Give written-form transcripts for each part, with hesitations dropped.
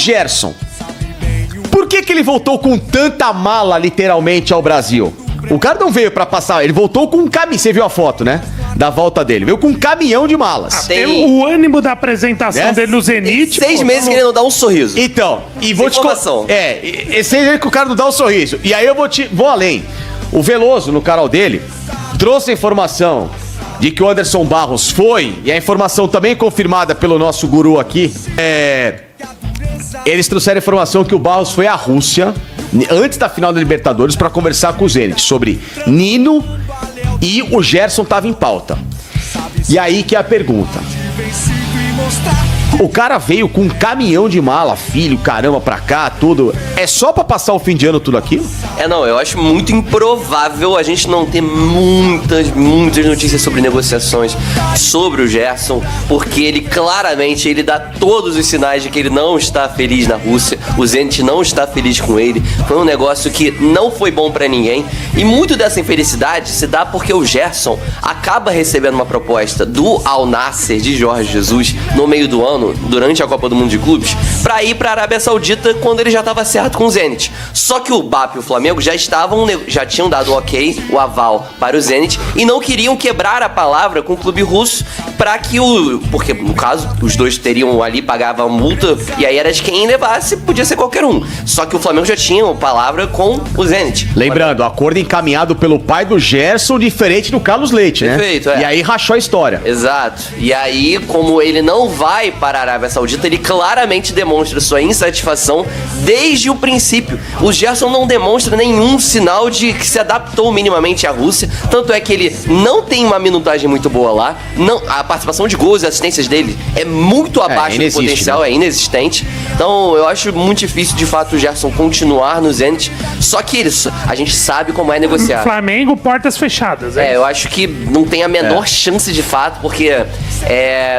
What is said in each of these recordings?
Gerson. Por que ele voltou com tanta mala, literalmente, ao Brasil? O cara não veio pra passar, ele voltou com um caminhão. Você viu a foto, né? Da volta dele. Veio com um caminhão de malas. O ânimo da apresentação dele no Zenit. 6 meses que ele não dá um sorriso. Então, e vou te informação. e 6 meses que o cara não dá um sorriso. E aí eu vou além. O Veloso, no canal dele, trouxe a informação de que o Anderson Barros foi, e a informação também confirmada pelo nosso guru aqui, eles trouxeram a informação que o Barros foi à Rússia, antes da final da Libertadores, para conversar com o Zenit sobre Nino, e o Gerson tava em pauta. E aí que é a pergunta. O cara veio com um caminhão de mala, filho, caramba, pra cá, tudo. É só pra passar o fim de ano tudo aquilo? Não, eu acho muito improvável a gente não ter muitas notícias sobre negociações sobre o Gerson, porque ele claramente, ele dá todos os sinais de que ele não está feliz na Rússia, o Zenit não está feliz com ele, foi um negócio que não foi bom pra ninguém, e muito dessa infelicidade se dá porque o Gerson acaba recebendo uma proposta do Al Nassr de Jorge Jesus no meio do ano, durante a Copa do Mundo de Clubes, pra ir pra Arábia Saudita quando ele já estava certo com o Zenit. Só que o BAP e o Flamengo já tinham dado o ok, o aval para o Zenit, e não queriam quebrar a palavra com o clube russo pra que porque no caso, os dois teriam ali, pagavam multa, e aí era de quem levasse, podia ser qualquer um. Só que o Flamengo já tinha palavra com o Zenit. Lembrando, acordo encaminhado pelo pai do Gerson, diferente do Carlos Leite, né? Perfeito, E aí rachou a história. Exato. E aí, como ele não vai para a Arábia Saudita, ele claramente demonstra sua insatisfação desde o princípio. O Gerson não demonstra nenhum sinal de que se adaptou minimamente à Rússia, tanto é que ele não tem uma minutagem muito boa lá, a participação de gols e assistências dele é muito abaixo do potencial, né? É inexistente. Então eu acho muito difícil de fato o Gerson continuar no Zenit, só que a gente sabe como é negociar. Flamengo, portas fechadas. Eu acho que não tem a menor chance de fato, porque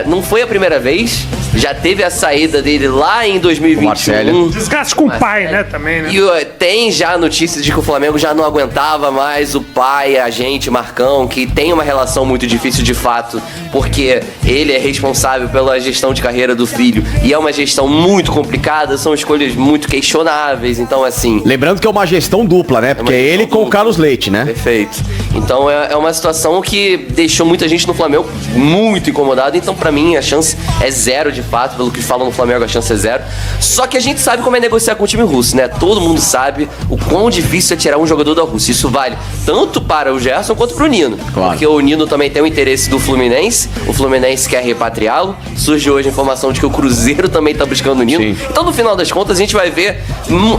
não foi a primeira vez. Já teve a saída dele lá em 2021. Desgaste com o pai, né, também, né? E tem já notícias de que o Flamengo já não aguentava mais o pai, a gente, Marcão, que tem uma relação muito difícil de fato, porque ele é responsável pela gestão de carreira do filho. E é uma gestão muito complicada, são escolhas muito questionáveis, então assim... Lembrando que é uma gestão dupla, né? Porque é ele com o Carlos Leite, né? Perfeito. Então é uma situação que deixou muita gente no Flamengo muito incomodada, então pra mim a chance é zero de fato, pelo que falam no Flamengo a chance é zero. Só que a gente sabe como é negociar com o time russo, né? Todo mundo sabe o quão difícil é tirar um jogador da Rússia. Isso vale tanto para o Gerson quanto para o Nino. Claro. Porque o Nino também tem o interesse do Fluminense, o Fluminense quer repatriá-lo. Surge hoje a informação de que o Cruzeiro também tá buscando o Nino. Sim. Então no final das contas a gente vai ver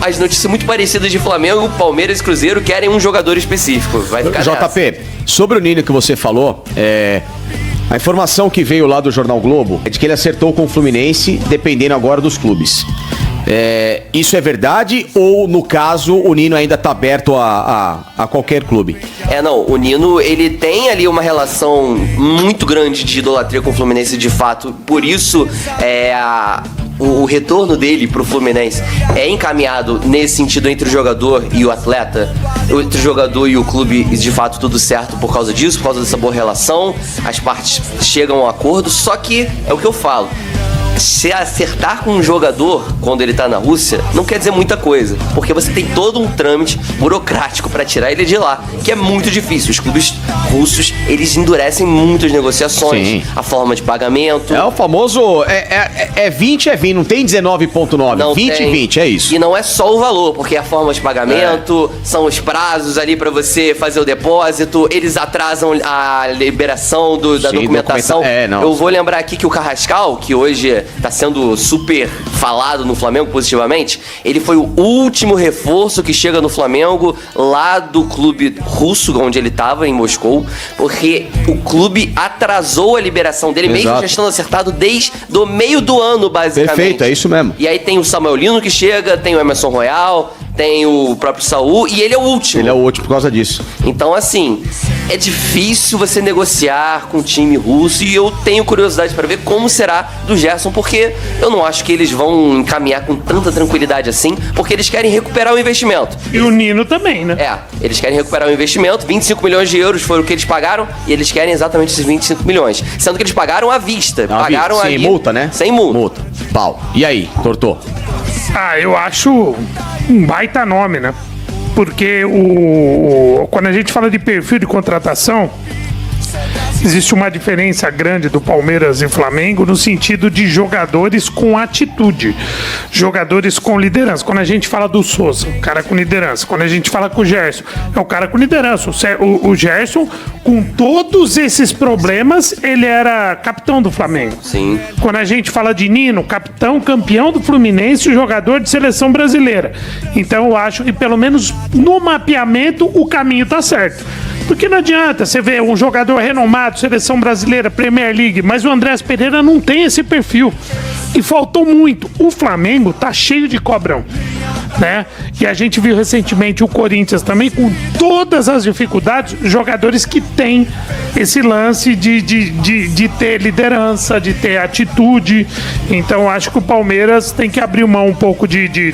as notícias muito parecidas de Flamengo, Palmeiras e Cruzeiro querem um jogador específico. Vai ficar JP, sobre o Nino que você falou, a informação que veio lá do Jornal Globo é de que ele acertou com o Fluminense, dependendo agora dos clubes. Isso é verdade ou, no caso, o Nino ainda tá aberto a qualquer clube? Não, o Nino, ele tem ali uma relação muito grande de idolatria com o Fluminense, de fato, por isso o retorno dele pro Fluminense é encaminhado nesse sentido entre o jogador e o atleta, entre o jogador e o clube, de fato tudo certo por causa disso, por causa dessa boa relação, as partes chegam a um acordo, só que é o que eu falo. Se acertar com um jogador quando ele tá na Rússia, não quer dizer muita coisa, porque você tem todo um trâmite burocrático pra tirar ele de lá, que é muito difícil. Os clubes russos, eles endurecem muito as negociações. Sim. A forma de pagamento. É o famoso, 20 é 20, não tem 19,9, 20 e 20, é isso. E não é só o valor, porque a forma de pagamento, são os prazos ali pra você fazer o depósito, eles atrasam a liberação da documentação. Eu vou lembrar aqui que o Carrascal, que hoje tá sendo super falado no Flamengo positivamente, ele foi o último reforço que chega no Flamengo lá do clube russo, onde ele tava, em Moscou, porque o clube atrasou a liberação dele. Exato. Mesmo já estando acertado desde o meio do ano, basicamente. Perfeito, é isso mesmo. E aí tem o Samuel Lino que chega, tem o Emerson Royal, tem o próprio Saul, e ele é o último. Ele é o último por causa disso. Então, assim, é difícil você negociar com um time russo, e eu tenho curiosidade para ver como será do Gerson, porque eu não acho que eles vão encaminhar com tanta tranquilidade assim, porque eles querem recuperar o investimento. E o Nino também, né? Eles querem recuperar o investimento, 25 milhões de euros foi o que eles pagaram, e eles querem exatamente esses 25 milhões. Sendo que eles pagaram à vista. Pagaram sem multa, né? Sem multa. Pau. E aí, Tortô? Eu acho um baita nome, né? Porque quando a gente fala de perfil de contratação, existe uma diferença grande do Palmeiras e Flamengo no sentido de jogadores com atitude, jogadores com liderança. Quando a gente fala do Souza, o cara com liderança. Quando a gente fala com o Gerson, é o cara com liderança. O Gerson, com todos esses problemas, ele era capitão do Flamengo. Sim. Quando a gente fala de Nino, capitão, campeão do Fluminense, jogador de seleção brasileira. Então eu acho que pelo menos no mapeamento o caminho tá certo. Porque não adianta você ver um jogador renomado, seleção brasileira, Premier League, mas o Andrés Pereira não tem esse perfil. E faltou muito. O Flamengo tá cheio de cobrão, né? E a gente viu recentemente o Corinthians também, com todas as dificuldades, jogadores que têm esse lance de ter liderança, de ter atitude. Então acho que o Palmeiras tem que abrir mão um pouco de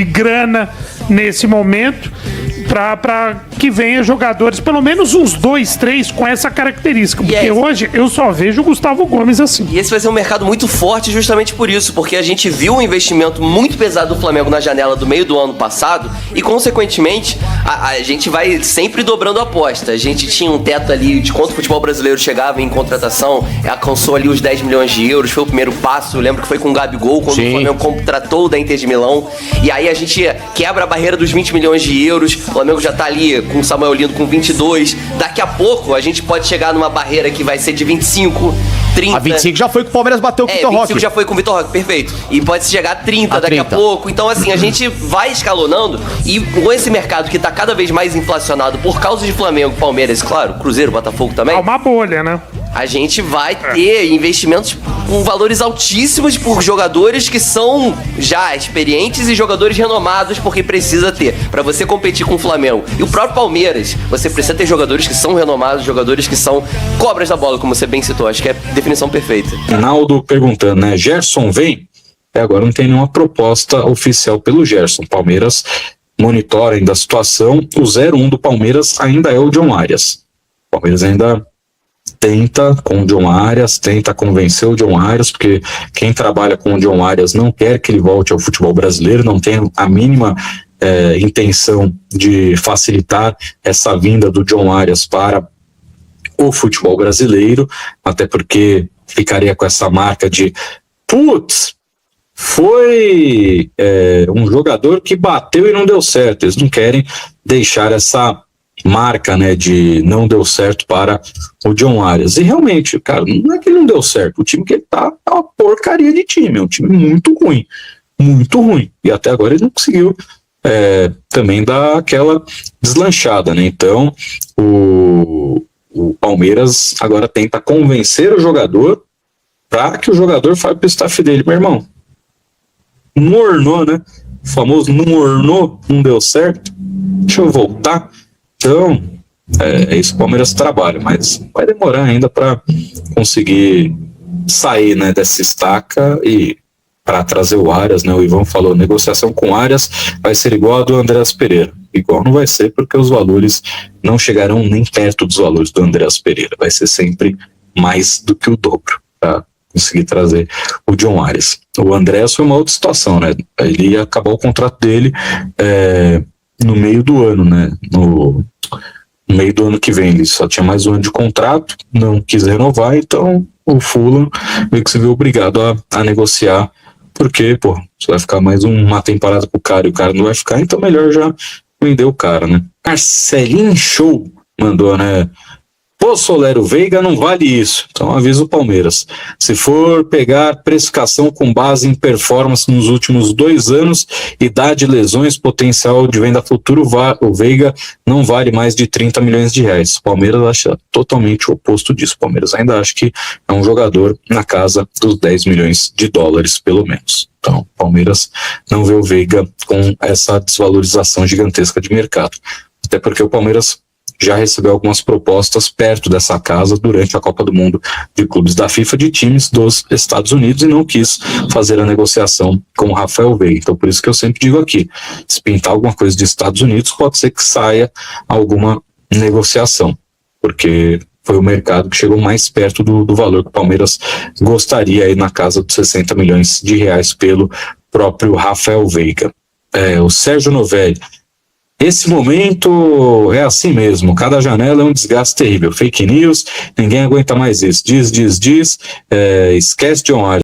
grana nesse momento, para que venha jogadores, pelo menos uns 2, 3 com essa característica, porque hoje eu só vejo o Gustavo Gomes assim. E esse vai ser um mercado muito forte justamente por isso, porque a gente viu um investimento muito pesado do Flamengo na janela do meio do ano passado e, consequentemente, a gente vai sempre dobrando a aposta. A gente tinha um teto ali de quanto o futebol brasileiro chegava em contratação, alcançou ali os 10 milhões de euros, foi o primeiro passo. Eu lembro que foi com o Gabigol, quando o Flamengo contratou o da Inter de Milão, e aí a gente quebra a barreira dos 20 milhões de euros, o Flamengo já tá ali com o Samuel Lino com 22, daqui a pouco a gente pode chegar numa barreira que vai ser de 25, 30. A 25 já foi que o Palmeiras bateu com o Vitor Roque. 25 já foi com o Vitor Roque, perfeito. E pode chegar a 30 daqui a pouco. Então, assim, a gente vai escalonando e com esse mercado que tá cada vez mais inflacionado por causa de Flamengo, Palmeiras, claro, Cruzeiro, Botafogo também. É uma bolha, né? A gente vai ter investimentos com valores altíssimos por jogadores que são já experientes e jogadores renomados, porque precisa ter. Pra você competir com o Flamengo e o próprio Palmeiras, você precisa ter jogadores que são renomados, jogadores que são cobras da bola, como você bem citou. Acho que é a definição perfeita. Ronaldo perguntando, né? Gerson vem? Até agora não tem nenhuma proposta oficial pelo Gerson. Palmeiras monitora ainda a situação. O 0-1 do Palmeiras ainda é o John Arias. O Palmeiras ainda tenta com o John Arias, tenta convencer o John Arias, porque quem trabalha com o John Arias não quer que ele volte ao futebol brasileiro, não tem a mínima intenção de facilitar essa vinda do John Arias para o futebol brasileiro, até porque ficaria com essa marca de putz, foi um jogador que bateu e não deu certo. Eles não querem deixar essa marca, né, de não deu certo para o John Arias. E realmente, cara, não é que ele não deu certo. O time que ele tá é uma porcaria de time. É um time muito ruim. Muito ruim. E até agora ele não conseguiu também dar aquela deslanchada, né? Então, o Palmeiras agora tenta convencer o jogador para que o jogador fale pro staff dele: meu irmão, não ornou, né? O famoso não ornou, não deu certo. Deixa eu voltar. Então, é isso que o Palmeiras trabalha, mas vai demorar ainda para conseguir sair, né, dessa estaca e para trazer o Arias, né? O Ivan falou, negociação com o Arias vai ser igual a do Andrés Pereira. Igual não vai ser, porque os valores não chegarão nem perto dos valores do Andrés Pereira. Vai ser sempre mais do que o dobro para conseguir trazer o John Arias. O Andrés foi uma outra situação, né? Ele ia acabar o contrato dele no meio do ano, né? No meio do ano que vem. Ele só tinha mais um ano de contrato, não quis renovar, então o Fulham meio que se viu obrigado a negociar, porque, pô, você vai ficar mais uma temporada pro cara e o cara não vai ficar, então melhor já vender o cara, né? Marcelinho Show mandou, né? Pô, Solero, Veiga não vale isso. Então avisa o Palmeiras. Se for pegar precificação com base em performance nos últimos 2 anos, idade, lesões, potencial de venda futuro, o Veiga não vale mais de 30 milhões de reais. O Palmeiras acha totalmente o oposto disso. O Palmeiras ainda acha que é um jogador na casa dos 10 milhões de dólares, pelo menos. Então, o Palmeiras não vê o Veiga com essa desvalorização gigantesca de mercado. Até porque o Palmeiras já recebeu algumas propostas perto dessa casa durante a Copa do Mundo de Clubes da FIFA de times dos Estados Unidos e não quis fazer a negociação com o Rafael Veiga. Então, por isso que eu sempre digo aqui, se pintar alguma coisa dos Estados Unidos, pode ser que saia alguma negociação, porque foi o mercado que chegou mais perto do valor que o Palmeiras gostaria, aí na casa dos 60 milhões de reais pelo próprio Rafael Veiga. O Sérgio Novelli. Esse momento é assim mesmo, cada janela é um desgaste terrível. Fake news, ninguém aguenta mais isso. Diz, esquece John Arias.